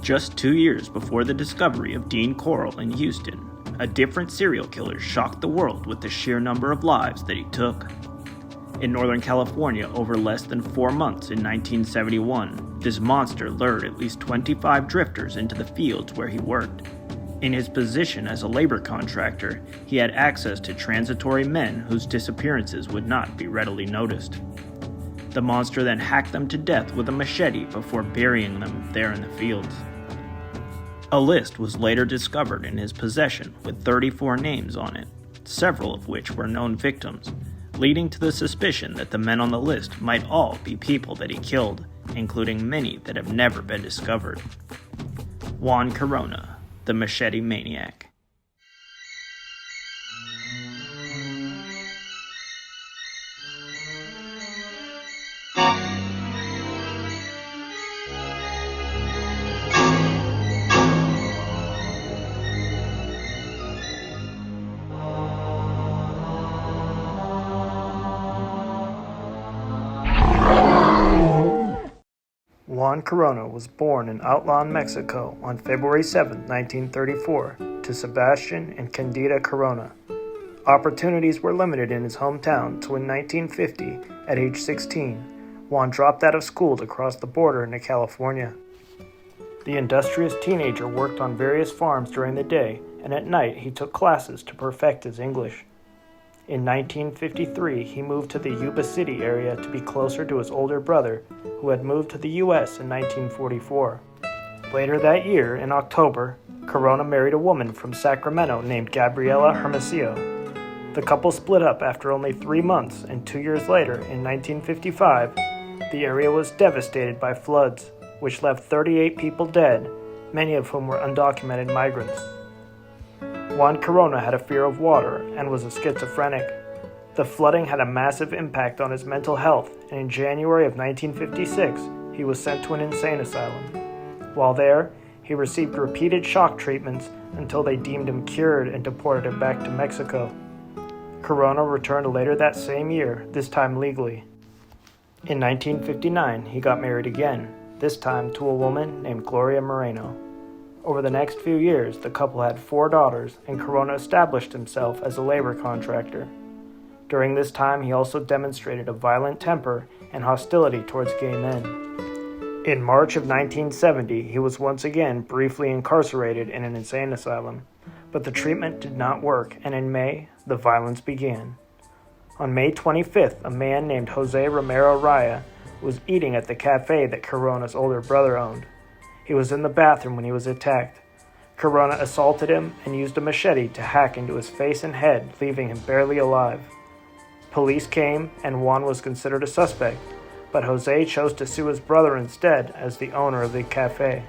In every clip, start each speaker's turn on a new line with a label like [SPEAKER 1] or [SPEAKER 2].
[SPEAKER 1] Just 2 years before the discovery of Dean Corll in Houston, a different serial killer shocked the world with the sheer number of lives that he took. In Northern California, over less than 4 months in 1971, this monster lured at least 25 drifters into the fields where he worked. In his position as a labor contractor, he had access to transitory men whose disappearances would not be readily noticed. The monster then hacked them to death with a machete before burying them there in the fields. A list was later discovered in his possession with 34 names on it, several of which were known victims, leading to the suspicion that the men on the list might all be people that he killed, including many that have never been discovered. Juan Corona, the Machete Maniac. Juan Corona was born in Outland, Mexico on February 7, 1934, to Sebastian and Candida Corona. Opportunities were limited in his hometown, so in 1950, at age 16, Juan dropped out of school to cross the border into California. The industrious teenager worked on various farms during the day, and at night he took classes to perfect his English. In 1953, he moved to the Yuba City area to be closer to his older brother, who had moved to the U.S. in 1944. Later that year, in October, Corona married a woman from Sacramento named Gabriela Hermosillo. The couple split up after only 3 months, and 2 years later, in 1955, the area was devastated by floods, which left 38 people dead, many of whom were undocumented migrants. Juan Corona had a fear of water and was a schizophrenic. The flooding had a massive impact on his mental health, and in January of 1956, he was sent to an insane asylum. While there, he received repeated shock treatments until they deemed him cured and deported him back to Mexico. Corona returned later that same year, this time legally. In 1959, he got married again, this time to a woman named Gloria Moreno. Over the next few years, the couple had 4 daughters, and Corona established himself as a labor contractor. During this time, he also demonstrated a violent temper and hostility towards gay men. In March of 1970, he was once again briefly incarcerated in an insane asylum, but the treatment did not work, and in May, the violence began. On May 25th, a man named Jose Romero Raya was eating at the cafe that Corona's older brother owned. He was in the bathroom when he was attacked. Corona assaulted him and used a machete to hack into his face and head, leaving him barely alive. Police came, and Juan was considered a suspect, but Jose chose to sue his brother instead as the owner of the cafe.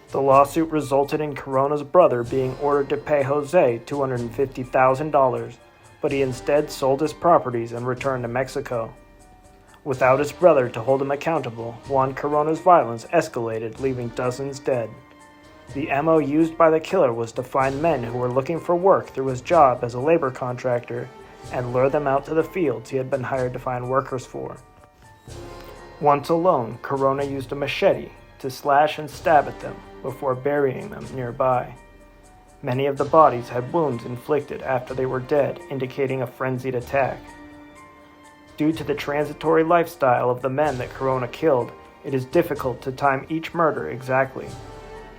[SPEAKER 1] The lawsuit resulted in Corona's brother being ordered to pay Jose $250,000, but he instead sold his properties and returned to Mexico. Without his brother to hold him accountable, Juan Corona's violence escalated, leaving dozens dead. The MO used by the killer was to find men who were looking for work through his job as a labor contractor and lure them out to the fields he had been hired to find workers for. Once alone, Corona used a machete to slash and stab at them before burying them nearby. Many of the bodies had wounds inflicted after they were dead, indicating a frenzied attack. Due to the transitory lifestyle of the men that Corona killed, it is difficult to time each murder exactly.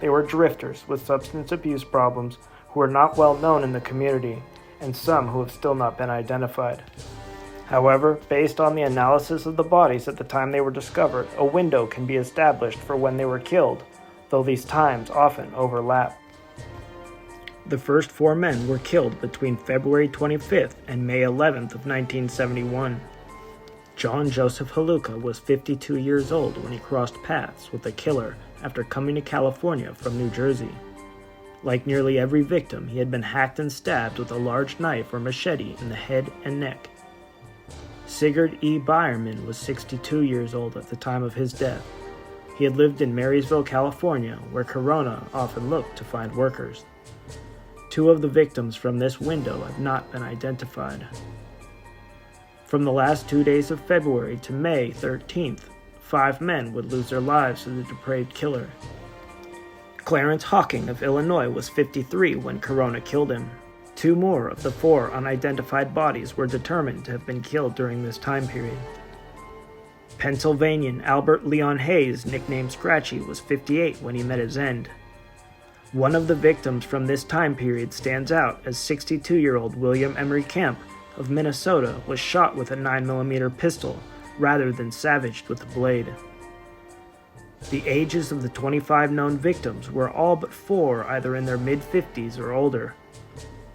[SPEAKER 1] They were drifters with substance abuse problems who are not well known in the community, and some who have still not been identified. However, based on the analysis of the bodies at the time they were discovered, a window can be established for when they were killed, though these times often overlap. The first 4 men were killed between February 25th and May 11th of 1971. John Joseph Haluka was 52 years old when he crossed paths with the killer after coming to California from New Jersey. Like nearly every victim, he had been hacked and stabbed with a large knife or machete in the head and neck. Sigurd E. Byerman was 62 years old at the time of his death. He had lived in Marysville, California, where Corona often looked to find workers. 2 of the victims from this window have not been identified. From the last 2 days of February to May 13th, 5 men would lose their lives to the depraved killer. Clarence Hawking of Illinois was 53 when Corona killed him. 2 more of the 4 unidentified bodies were determined to have been killed during this time period. Pennsylvanian Albert Leon Hayes, nicknamed Scratchy, was 58 when he met his end. One of the victims from this time period stands out as 62-year-old William Emery Camp of Minnesota was shot with a 9mm pistol rather than savaged with a blade. The ages of the 25 known victims were all but 4 either in their mid-50s or older.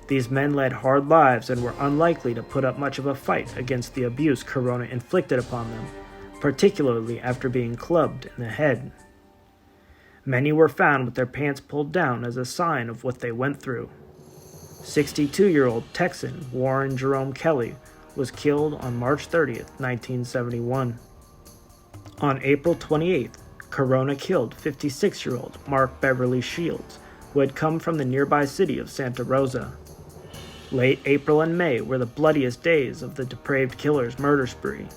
[SPEAKER 1] These men led hard lives and were unlikely to put up much of a fight against the abuse Corona inflicted upon them, particularly after being clubbed in the head. Many were found with their pants pulled down as a sign of what they went through. 62-year-old Texan Warren Jerome Kelly was killed on March 30th, 1971. On April 28th, Corona killed 56-year-old Mark Beverly Shields, who had come from the nearby city of Santa Rosa. Late April and May were the bloodiest days of the depraved killer's murder spree.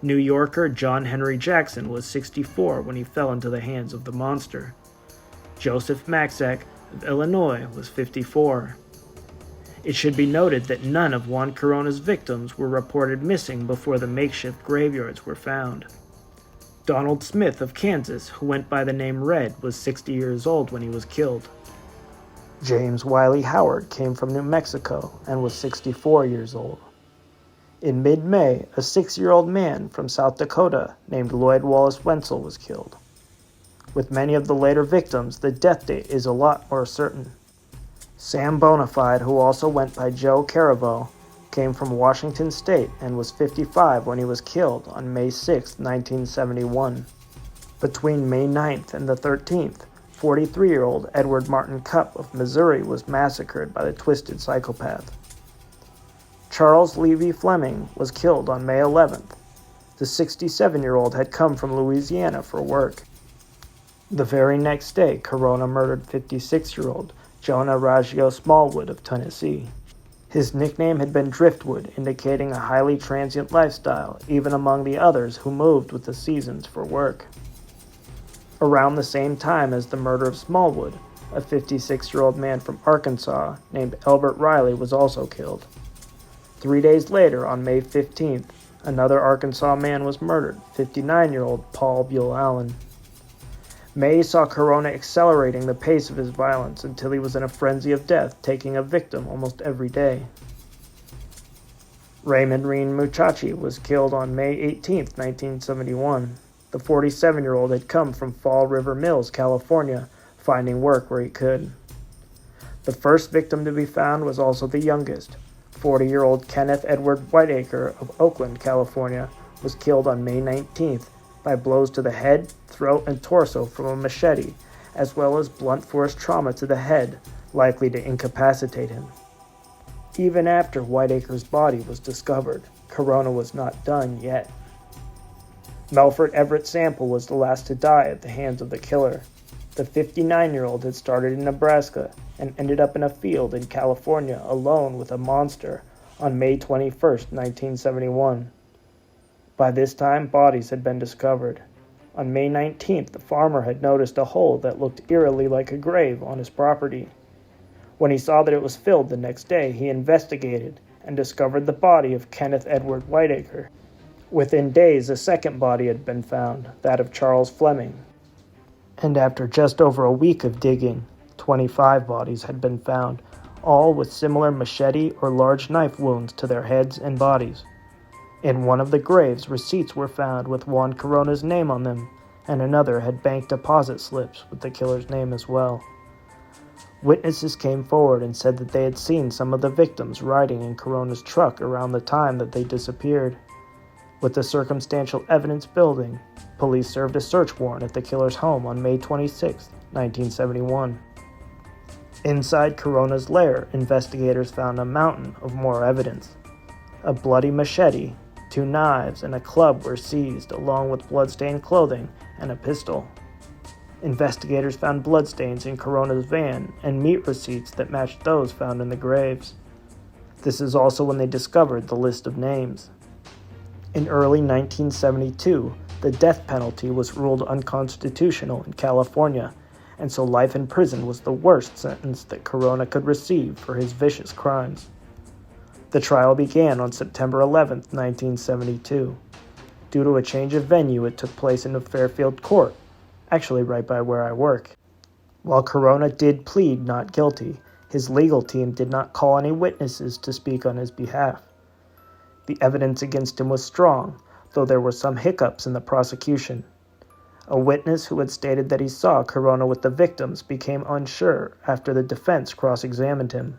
[SPEAKER 1] New Yorker John Henry Jackson was 64 when he fell into the hands of the monster. Joseph Maxack of Illinois was 54. It should be noted that none of Juan Corona's victims were reported missing before the makeshift graveyards were found. Donald Smith of Kansas, who went by the name Red, was 60 years old when he was killed. James Wiley Howard came from New Mexico and was 64 years old. In mid-May, a 6-year-old man from South Dakota named Lloyd Wallace Wenzel was killed. With many of the later victims, the death date is a lot more certain. Sam Bonafide, who also went by Joe Caraveau, came from Washington State and was 55 when he was killed on May 6, 1971. Between May 9th and the 13th, 43-year-old Edward Martin Cupp of Missouri was massacred by the Twisted Psychopath. Charles Levy Fleming was killed on May 11th. The 67-year-old had come from Louisiana for work. The very next day, Corona murdered 56-year-old Jonah Raggio Smallwood of Tennessee. His nickname had been Driftwood, indicating a highly transient lifestyle, even among the others who moved with the seasons for work. Around the same time as the murder of Smallwood, a 56-year-old man from Arkansas named Albert Riley was also killed. 3 days later, on May 15th, another Arkansas man was murdered, 59-year-old Paul Buell Allen. May saw Corona accelerating the pace of his violence until he was in a frenzy of death, taking a victim almost every day. Raymond Reen Muchachi was killed on May 18, 1971. The 47-year-old had come from Fall River Mills, California, finding work where he could. The first victim to be found was also the youngest. 40-year-old Kenneth Edward Whiteacre of Oakland, California, was killed on May 19th by blows to the head, throat, and torso from a machete, as well as blunt force trauma to the head, likely to incapacitate him. Even after Whiteacre's body was discovered, Corona was not done yet. Melford Everett Sample was the last to die at the hands of the killer. The 59-year-old had started in Nebraska and ended up in a field in California alone with a monster on May 21, 1971. By this time, bodies had been discovered. On May 19th, the farmer had noticed a hole that looked eerily like a grave on his property. When he saw that it was filled the next day, he investigated and discovered the body of Kenneth Edward Whiteacre. Within days, a second body had been found, that of Charles Fleming. And after just over a week of digging, 25 bodies had been found, all with similar machete or large knife wounds to their heads and bodies. In one of the graves, receipts were found with Juan Corona's name on them, and another had bank deposit slips with the killer's name as well. Witnesses came forward and said that they had seen some of the victims riding in Corona's truck around the time that they disappeared. With the circumstantial evidence building, police served a search warrant at the killer's home on May 26, 1971. Inside Corona's lair, investigators found a mountain of more evidence. A bloody machete, 2 knives, and a club were seized, along with bloodstained clothing and a pistol. Investigators found bloodstains in Corona's van and meat receipts that matched those found in the graves. This is also when they discovered the list of names. In early 1972, the death penalty was ruled unconstitutional in California, and so life in prison was the worst sentence that Corona could receive for his vicious crimes. The trial began on September 11, 1972. Due to a change of venue, it took place in the Fairfield Court, actually right by where I work. While Corona did plead not guilty, his legal team did not call any witnesses to speak on his behalf. The evidence against him was strong, though there were some hiccups in the prosecution. A witness who had stated that he saw Corona with the victims became unsure after the defense cross-examined him.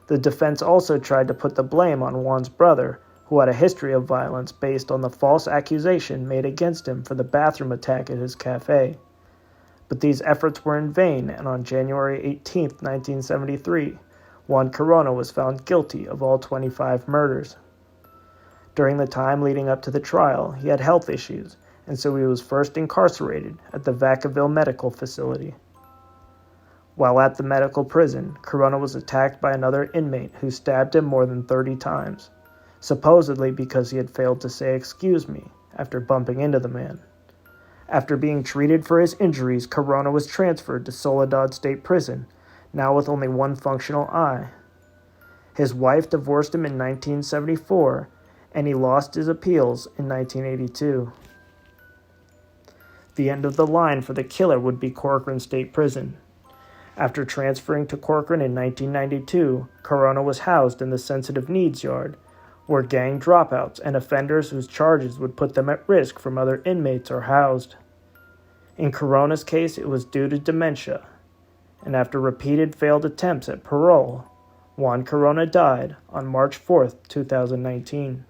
[SPEAKER 1] The defense also tried to put the blame on Juan's brother, who had a history of violence based on the false accusation made against him for the bathroom attack at his cafe. But these efforts were in vain, and on January 18, 1973, Juan Corona was found guilty of all 25 murders. During the time leading up to the trial, he had health issues, and so he was first incarcerated at the Vacaville Medical Facility. While at the medical prison, Corona was attacked by another inmate who stabbed him more than 30 times, supposedly because he had failed to say "excuse me" after bumping into the man. After being treated for his injuries, Corona was transferred to Soledad State Prison, now with only one functional eye. His wife divorced him in 1974, and he lost his appeals in 1982. The end of the line for the killer would be Corcoran State Prison. After transferring to Corcoran in 1992, Corona was housed in the Sensitive Needs Yard, where gang dropouts and offenders whose charges would put them at risk from other inmates are housed. In Corona's case, it was due to dementia, and after repeated failed attempts at parole, Juan Corona died on March 4, 2019.